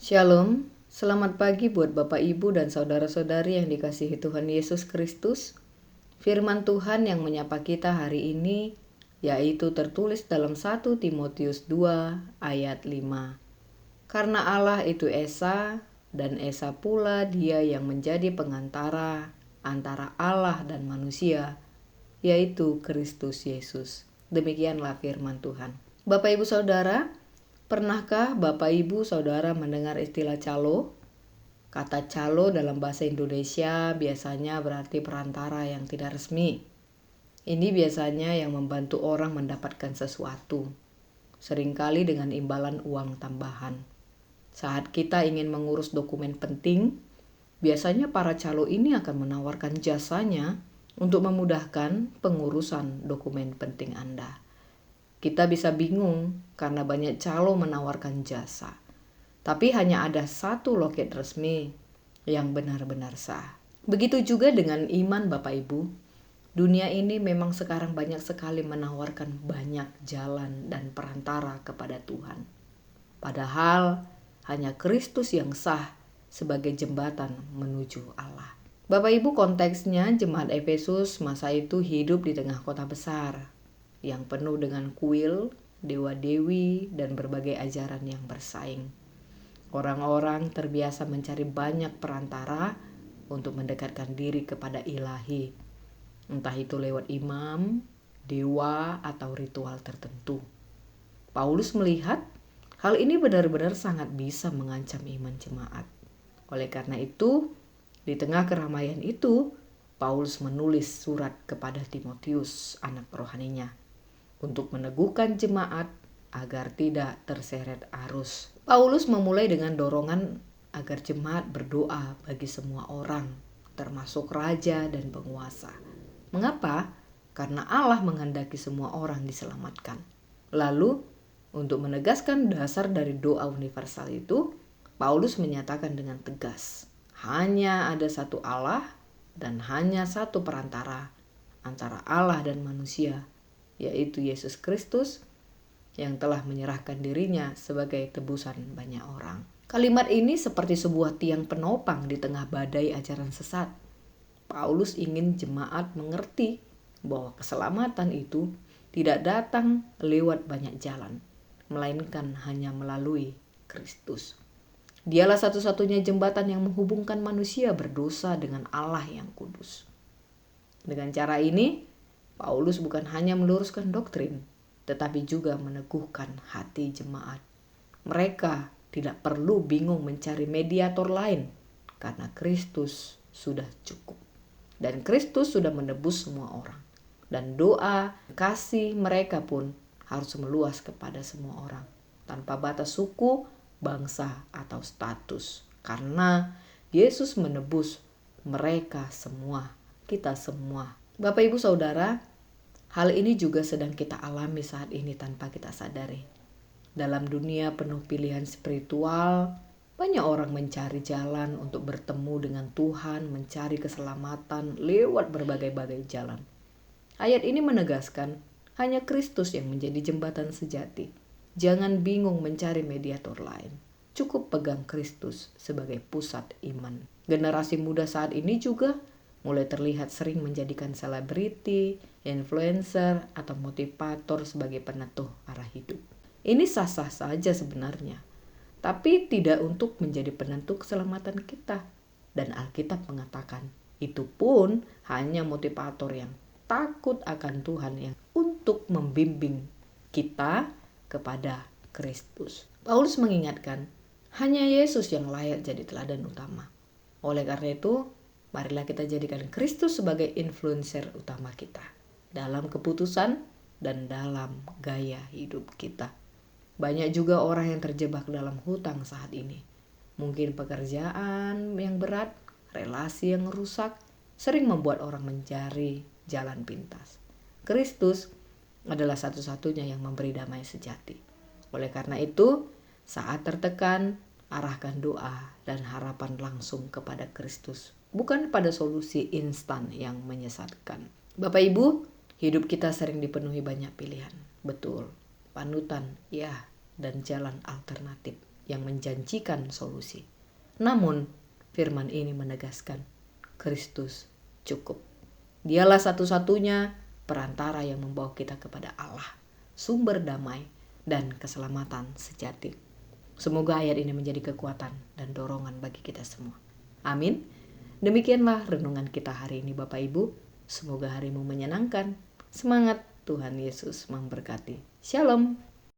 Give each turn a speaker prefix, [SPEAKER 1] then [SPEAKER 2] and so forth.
[SPEAKER 1] Shalom, selamat pagi buat Bapak Ibu dan saudara-saudari yang dikasihi Tuhan Yesus Kristus. Firman Tuhan yang menyapa kita hari ini yaitu tertulis dalam 1 Timotius 2 ayat 5. Karena Allah itu Esa dan Esa pula Dia yang menjadi pengantara antara Allah dan manusia, yaitu Kristus Yesus. Demikianlah firman Tuhan. Bapak Ibu Saudara, pernahkah Bapak Ibu Saudara mendengar istilah calo? Kata calo dalam bahasa Indonesia biasanya berarti perantara yang tidak resmi. Ini biasanya yang membantu orang mendapatkan sesuatu, seringkali dengan imbalan uang tambahan. Saat kita ingin mengurus dokumen penting, biasanya para calo ini akan menawarkan jasanya untuk memudahkan pengurusan dokumen penting Anda. Kita bisa bingung karena banyak calo menawarkan jasa. Tapi hanya ada satu loket resmi yang benar-benar sah. Begitu juga dengan iman Bapak Ibu. Dunia ini memang sekarang banyak sekali menawarkan banyak jalan dan perantara kepada Tuhan. Padahal hanya Kristus yang sah sebagai jembatan menuju Allah. Bapak Ibu, konteksnya jemaat Efesus masa itu hidup di tengah kota besar yang penuh dengan kuil, dewa-dewi, dan berbagai ajaran yang bersaing. Orang-orang terbiasa mencari banyak perantara untuk mendekatkan diri kepada Ilahi, entah itu lewat imam, dewa, atau ritual tertentu. Paulus melihat hal ini benar-benar sangat bisa mengancam iman jemaat. Oleh karena itu, di tengah keramaian itu, Paulus menulis surat kepada Timotius, anak rohaninya, untuk meneguhkan jemaat agar tidak terseret arus. Paulus memulai dengan dorongan agar jemaat berdoa bagi semua orang, termasuk raja dan penguasa. Mengapa? Karena Allah menghendaki semua orang diselamatkan. Lalu, untuk menegaskan dasar dari doa universal itu, Paulus menyatakan dengan tegas, hanya ada satu Allah dan hanya satu perantara antara Allah dan manusia, yaitu Yesus Kristus yang telah menyerahkan dirinya sebagai tebusan banyak orang. Kalimat ini seperti sebuah tiang penopang di tengah badai ajaran sesat. Paulus ingin jemaat mengerti bahwa keselamatan itu tidak datang lewat banyak jalan, melainkan hanya melalui Kristus. Dialah satu-satunya jembatan yang menghubungkan manusia berdosa dengan Allah yang kudus. Dengan cara ini, Paulus bukan hanya meluruskan doktrin, tetapi juga meneguhkan hati jemaat. Mereka tidak perlu bingung mencari mediator lain, karena Kristus sudah cukup. Dan Kristus sudah menebus semua orang. Dan doa, kasih mereka pun harus meluas kepada semua orang, tanpa batas suku, bangsa, atau status. Karena Yesus menebus mereka semua, kita semua. Bapak Ibu Saudara, hal ini juga sedang kita alami saat ini tanpa kita sadari. Dalam dunia penuh pilihan spiritual, banyak orang mencari jalan untuk bertemu dengan Tuhan, mencari keselamatan lewat berbagai-bagai jalan. Ayat ini menegaskan, hanya Kristus yang menjadi jembatan sejati. Jangan bingung mencari mediator lain. Cukup pegang Kristus sebagai pusat iman. Generasi muda saat ini juga mulai terlihat sering menjadikan selebriti, influencer, atau motivator sebagai penentu arah hidup. Ini sah-sah saja sebenarnya, tapi tidak untuk menjadi penentu keselamatan kita. Dan Alkitab mengatakan, itu pun hanya motivator yang takut akan Tuhan yang untuk membimbing kita kepada Kristus. Paulus mengingatkan, hanya Yesus yang layak jadi teladan utama. Oleh karena itu, marilah kita jadikan Kristus sebagai influencer utama kita dalam keputusan dan dalam gaya hidup kita. Banyak juga orang yang terjebak dalam hutang saat ini. Mungkin pekerjaan yang berat, relasi yang rusak, sering membuat orang mencari jalan pintas. Kristus adalah satu-satunya yang memberi damai sejati. Oleh karena itu, saat tertekan, arahkan doa dan harapan langsung kepada Kristus, bukan pada solusi instan yang menyesatkan. Bapak Ibu, hidup kita sering dipenuhi banyak pilihan. Betul, panutan, ya, dan jalan alternatif. yang menjanjikan solusi. Namun, firman ini menegaskan, Kristus cukup. Dialah satu-satunya perantara yang membawa kita kepada Allah, sumber damai dan keselamatan sejati. Semoga ayat ini menjadi kekuatan dan dorongan bagi kita semua. Amin. Demikianlah renungan kita hari ini Bapak Ibu. Semoga harimu menyenangkan. Semangat, Tuhan Yesus memberkati. Shalom.